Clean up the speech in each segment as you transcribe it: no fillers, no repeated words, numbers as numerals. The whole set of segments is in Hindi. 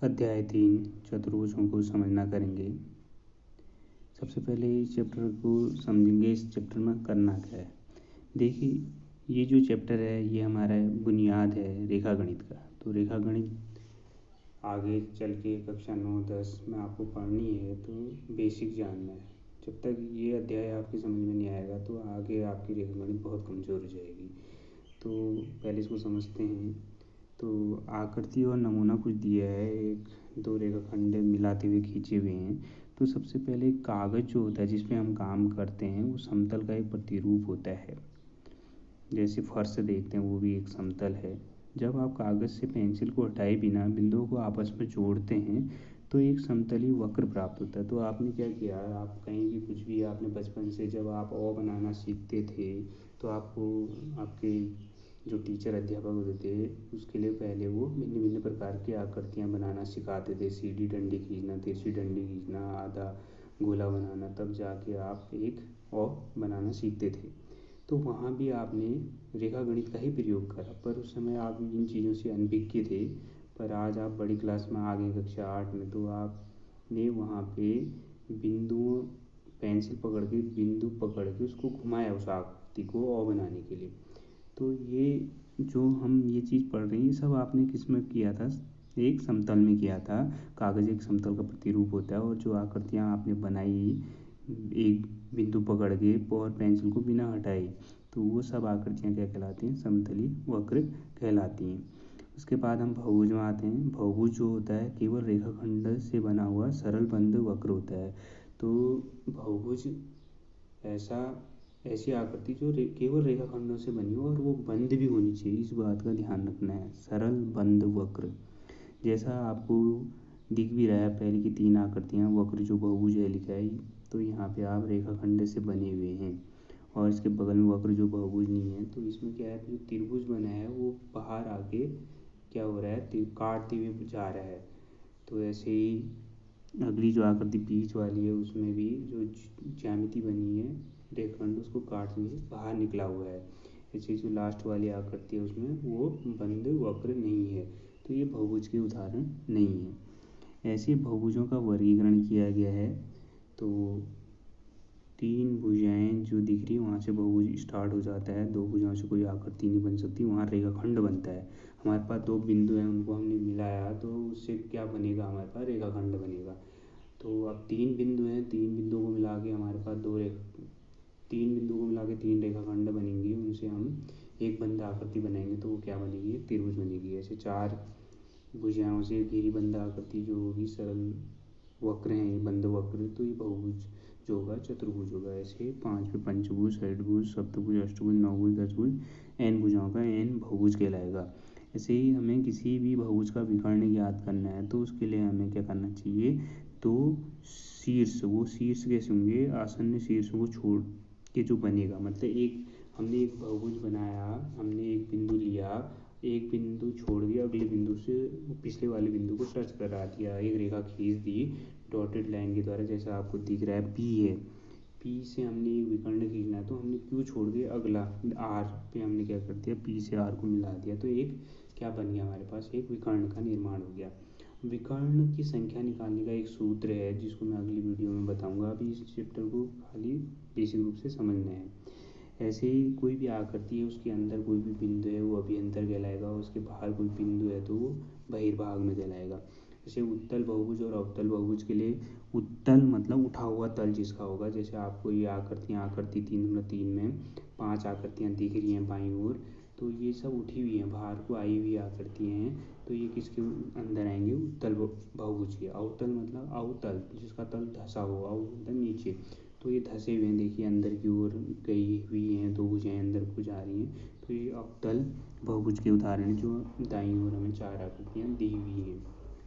अध्याय 3 चतुर्भुजों को समझना करेंगे। सबसे पहले इस चैप्टर को समझेंगे। इस चैप्टर में करना क्या है, देखिए ये जो चैप्टर है ये हमारा बुनियाद है रेखा गणित का। तो रेखा गणित आगे चल के कक्षा 9-10 में आपको पढ़नी है, तो बेसिक जानना है। जब तक ये अध्याय आपकी समझ में नहीं आएगा तो आगे आपकी रेखा गणित बहुत कमज़ोर हो जाएगी। तो पहले इसको समझते हैं। तो आकृति और नमूना कुछ दिया है, एक दो रेखाखंड मिलाते हुए खींचे हुए हैं। तो सबसे पहले कागज़ जो होता है जिस पे हम काम करते हैं वो समतल का एक प्रतिरूप होता है। जैसे फर्श देखते हैं वो भी एक समतल है। जब आप कागज़ से पेंसिल को हटाए बिना बिंदुओं को आपस में जोड़ते हैं तो एक समतली वक्र प्राप्त होता है। तो आपने क्या किया, आप कहीं भी कुछ भी आपने बचपन से जब आप बनाना सीखते थे तो आपको आपके जो टीचर अध्यापक होते थे उसके लिए पहले वो भिन्न भिन्न प्रकार की आकृतियाँ बनाना सिखाते थे। सीधी डंडी खींचना, तिरछी डंडी खींचना, आधा गोला बनाना, तब जाके आप एक बनाना सीखते थे। तो वहाँ भी आपने रेखा गणित का ही प्रयोग करा, पर उस समय आप इन चीज़ों से अनभिज्ञ थे। पर आज आप बड़ी क्लास में आ गए, कक्षा 8 में, तो आपने वहाँ पे बिंदुओं पेंसिल पकड़ के बिंदु पकड़ के उसको घुमाया उस आकृति को बनाने के लिए। तो ये जो हम ये चीज़ पढ़ रहे हैं सब आपने किस में किया था, एक समतल में किया था। कागज़ एक समतल का प्रतिरूप होता है और जो आकृतियाँ आपने बनाई एक बिंदु पकड़ के और पेंसिल को बिना हटाए, तो वो सब आकृतियाँ क्या कहलाती हैं, समतली वक्र कहलाती हैं। उसके बाद हम बहुभुज में आते हैं। बहुभुज जो होता है केवल रेखाखंड से बना हुआ सरल बंद वक्र होता है। तो बहुभुज ऐसी आकृति जो केवल रेखाखंडों से बनी हो और वो बंद भी होनी चाहिए, इस बात का ध्यान रखना है। सरल बंद वक्र जैसा आपको दिख भी रहा है, पहले की 3 आकृतियाँ वक्र जो बहुभुज है लिखा है, तो यहाँ पे आप रेखाखंड से बने हुए हैं और इसके बगल में वक्र जो बहुभुज नहीं है। तो इसमें क्या है, जो त्रिभुज बना है वो बाहर आके क्या हो रहा है, काटते हुए जा रहा है। तो ऐसे ही अगली जो आकृति बीच वाली है उसमें भी जो ज्यामिति बनी है रेखाखंड उसको काटते हुए बाहर निकला हुआ है। ऐसे जो लास्ट वाली आकृति है उसमें वो बंद वक्र नहीं है, तो ये बहुभुज के उदाहरण नहीं है। ऐसे बहुभुजों का वर्गीकरण किया गया है। तो 3 भुजाएं जो दिख रही है वहाँ से बहुभुज स्टार्ट हो जाता है। 2 भुजाओं से कोई आकृति नहीं बन सकती, वहाँ रेखाखंड बनता है। हमारे पास 2 बिंदु हैं, उनको हमने मिलाया तो उससे क्या बनेगा, हमारे पास रेखाखंड बनेगा। तो अब 3 बिंदु हैं, 3 बिंदुओं को मिला के हमारे पास 3 बिंदुओं को मिला के 3 रेखाखंड बनेंगे, उनसे हम एक बंद आकृति बनाएंगे तो वो क्या बनेगी, त्रिभुज बनेगी। ऐसे 4 भुजाओं से घिरी बंद आकृति जो होगी सरल वक्र हैं, ये बंद वक्र, तो ये बहुभुज जो होगा चतुर्भुज होगा। ऐसे 5 पे पंचभुज, षटभुज, सप्तभुज, अष्टभुज, नवभुज, दशभुज, n भुजाओं का n बहुभुज कहलाएगा। ऐसे ही हमें किसी भी बहुभुज का विकर्ण ज्ञात करना है तो उसके लिए हमें क्या करना चाहिए, तो वो शीर्ष कैसे होंगे, आसन्न शीर्ष को छोड़ के जो बनेगा, मतलब हमने एक बहुभुज बनाया, हमने एक बिंदु लिया, एक बिंदु छोड़ दिया, अगले बिंदु से पिछले वाले बिंदु को टच करा दिया, एक रेखा खींच दी डॉटेड लाइन के द्वारा, जैसा आपको दिख रहा है P है। P से हमने एक विकर्ण खींचना है तो हमने Q छोड़ के अगला R पे हमने क्या कर दिया, P से R को मिला दिया, तो एक क्या बन गया, हमारे पास एक विकर्ण का निर्माण हो गया। विकर्ण की संख्या निकालने का एक सूत्र है जिसको मैं अगली वीडियो में बताऊंगा। अभी इस चैप्टर को खाली बेसिक रूप से समझना है। ऐसे ही कोई भी आकृति है उसके अंदर कोई भी बिंदु है वो अभ्यंतर कहलाएगा और उसके बाहर कोई बिंदु है तो वो बहिर्भाग में कहलाएगा। जैसे उत्तल बहुभुज और अवतल बहुभुज के लिए उत्तल मतलब उठा हुआ तल जिसका होगा, जैसे आपको ये आकृति 3 में 5 आकृतियाँ दिख रही हैं बाईं ओर, तो ये सब उठी हुई हैं, बाहर को आई हुई आकृतियाँ हैं, तो ये किसके अंदर आएंगे, उत्तल बहुभुज के। अवतल मतलब अवतल जिसका तल धंसा हो, मतलब नीचे, तो ये धंसे हुए हैं, देखिए अंदर की ओर गई हुई हैं, 2 भुजाएं अंदर को जा रही हैं, तो ये अवतल बहुभुज के उदाहरण जो दाईं ओर हमें 4 आकृतियाँ दी हुई हैं।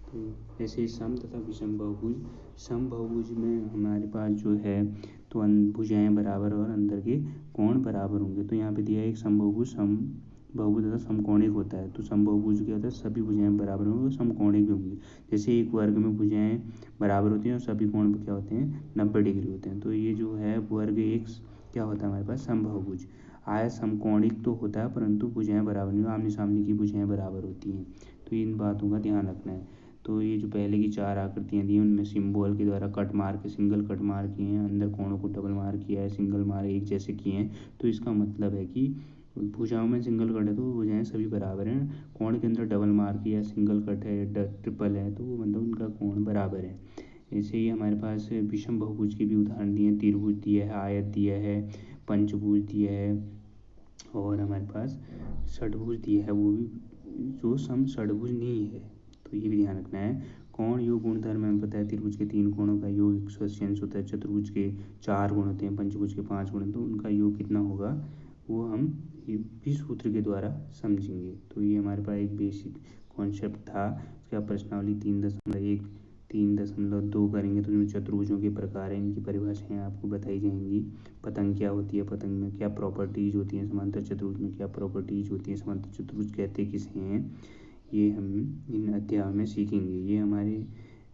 तो ऐसे सम तथा विषम बहुभुज, सम बहुभुज में हमारे पास जो है तो भुजाएं बराबर और अंदर के कोण बराबर होंगे। तो यहाँ पे दिया है एक समबाहुभुज, सम बहुभुज तथा समकोणिक होता है। तो समबाहुभुज क्या होता है, सभी भुजाएं बराबर होंगी और समकोणिक भी होंगी। जैसे एक वर्ग में भुजाएं बराबर होती हैं और सभी कोण क्या होते हैं, 90 डिग्री होते हैं। तो ये जो है वर्ग एक क्या होता है हमारे पास, समबाहुभुज। आयत समकोणिक तो होता है परंतु भुजाएं बराबर नहीं, आमने सामने की भुजाएं बराबर होती हैं, तो इन बातों का ध्यान रखना है। तो ये जो पहले की 4 आकृतियाँ दी हैं उनमें सिंबल के द्वारा कट मार के सिंगल कट मार किए हैं, अंदर कोणों को डबल मार किया है, सिंगल मार एक जैसे किए हैं। तो इसका मतलब है कि भुजाओं में सिंगल कट है तो भुजाएं सभी बराबर हैं, कोण के अंदर डबल मार किया सिंगल कट है ट्रिपल है तो मतलब उनका कोण बराबर है। ऐसे ही हमारे पास विषम बहुभुज के भी उदाहरण दिए हैं, त्रिभुज दिया है, आयत दिया है, पंचभुज दिया है और हमारे पास षटभुज दिया है, वो भी जो सम षटभुज नहीं है। तो ये भी ध्यान रखना है। कोण योग गुणधर्म हमें पता है, त्रिभुज के 3 कोणों का योग 180 अंश होता है, चतुर्भुज के 4 गुण होते हैं, पंचभुज के 5 गुण, तो उनका योग कितना होगा वो हम भी सूत्र के द्वारा समझेंगे। तो ये हमारे पास एक बेसिक कॉन्सेप्ट था। इसका प्रश्नावली 3.1 3.2 करेंगे तो इसमें चतुर्भुजों के प्रकार हैं, इनकी परिभाषाएं आपको बताई जाएंगी। पतंग क्या होती है, पतंग में क्या प्रॉपर्टीज होती हैं, समांतर चतुर्भुज में क्या प्रॉपर्टीज होती हैं, समांतर चतुर्भुज कहते किसे हैं, ये हम इन अध्यायों में सीखेंगे। ये हमारे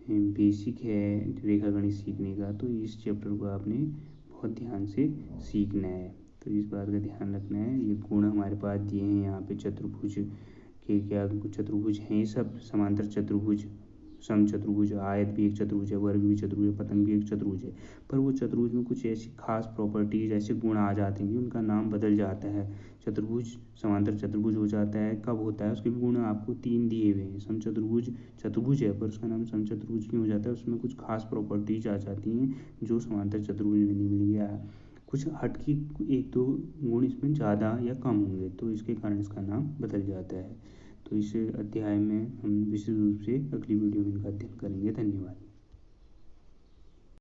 बेसिक है रेखा गणित सीखने का, तो इस चैप्टर को आपने बहुत ध्यान से सीखना है। तो इस बात का ध्यान रखना है। ये गुण हमारे पास दिए हैं यहाँ पे चतुर्भुज के, क्या चतुर्भुज हैं ये सब, समांतर चतुर्भुज, सम चतुर्भुज, आयत भी एक चतुर्भुज है, वर्ग भी चतुर्भुज है, पतंग भी एक चतुर्भुज है। पर वो चतुर्भुज में कुछ ऐसी खास प्रॉपर्टीज, ऐसे गुण आ जाते हैं कि उनका नाम बदल जाता है। चतुर्भुज समांतर चतुर्भुज हो जाता है, कब होता है, उसके भी गुण आपको 3 दिए हुए हैं। सम चतुर्भुज चतुर्भुज है पर उसका नाम सम चतुर्भुज क्यों हो जाता है, उसमें कुछ खास प्रॉपर्टीज आ जाती हैं जो समांतर चतुर्भुज में नहीं मिलेंगी, या कुछ हटकी 1-2 गुण इसमें ज़्यादा या कम होंगे, तो इसके कारण इसका नाम बदल जाता है। तो इस अध्याय में हम विशेष रूप से अगली वीडियो में इनका अध्ययन करेंगे। धन्यवाद।